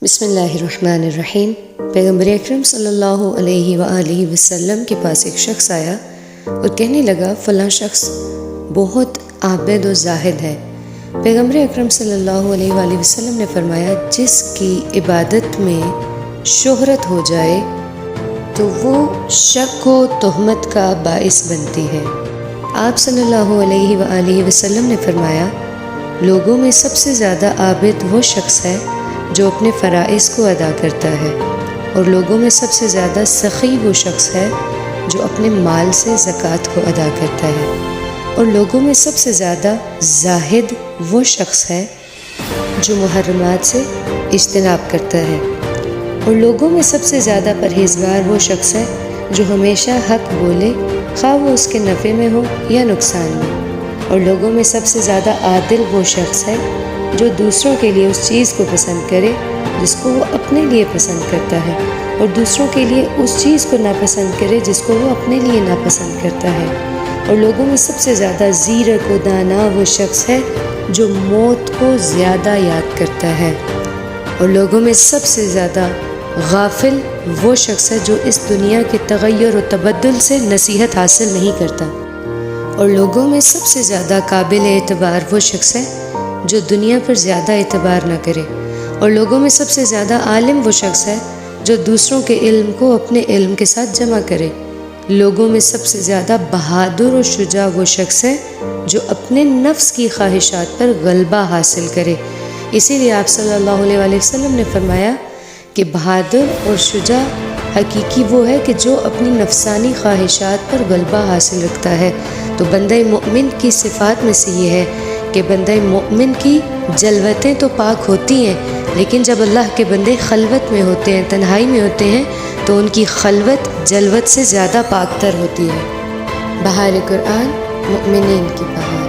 بسم اللہ الرحمن الرحیم۔ پیغمبر اکرم صلی اللہ علیہ وآلہ وسلم کے پاس ایک شخص آیا اور کہنے لگا فلاں شخص بہت عابد و زاہد ہے۔ پیغمبر اکرم صلی اللہ علیہ وآلہ وسلم نے فرمایا جس کی عبادت میں شہرت ہو جائے تو وہ شک و تہمت کا باعث بنتی ہے۔ آپ صلی اللہ علیہ وآلہ وسلم نے فرمایا لوگوں میں سب سے زیادہ عابد وہ شخص ہے جو اپنے فرائض کو ادا کرتا ہے، اور لوگوں میں سب سے زیادہ سخی وہ شخص ہے جو اپنے مال سے زکوٰۃ کو ادا کرتا ہے، اور لوگوں میں سب سے زیادہ زاہد وہ شخص ہے جو محرمات سے اجتناب کرتا ہے، اور لوگوں میں سب سے زیادہ پرہیزگار وہ شخص ہے جو ہمیشہ حق بولے، خواہ وہ اس کے نفع میں ہو یا نقصان میں، اور لوگوں میں سب سے زیادہ عادل وہ شخص ہے جو دوسروں کے لیے اس چیز کو پسند کرے جس کو وہ اپنے لیے پسند کرتا ہے، اور دوسروں کے لیے اس چیز کو ناپسند کرے جس کو وہ اپنے لیے ناپسند کرتا ہے، اور لوگوں میں سب سے زیادہ زیرک و دانا وہ شخص ہے جو موت کو زیادہ یاد کرتا ہے، اور لوگوں میں سب سے زیادہ غافل وہ شخص ہے جو اس دنیا کے تغیر و تبدل سے نصیحت حاصل نہیں کرتا، اور لوگوں میں سب سے زیادہ قابل اعتبار وہ شخص ہے جو دنیا پر زیادہ اعتبار نہ کرے، اور لوگوں میں سب سے زیادہ عالم وہ شخص ہے جو دوسروں کے علم کو اپنے علم کے ساتھ جمع کرے، لوگوں میں سب سے زیادہ بہادر و شجاع وہ شخص ہے جو اپنے نفس کی خواہشات پر غلبہ حاصل کرے۔ اسی لیے آپ صلی اللہ علیہ وآلہ وسلم نے فرمایا کہ بہادر اور شجاع حقیقی وہ ہے کہ جو اپنی نفسانی خواہشات پر غلبہ حاصل رکھتا ہے۔ تو بندہ مومن کی صفات میں سے یہ ہے کہ بندہ مومن کی جلوتیں تو پاک ہوتی ہیں، لیکن جب اللہ کے بندے خلوت میں ہوتے ہیں، تنہائی میں ہوتے ہیں، تو ان کی خلوت جلوت سے زیادہ پاک تر ہوتی ہے۔ بہار قرآن، مومنین کی بہار۔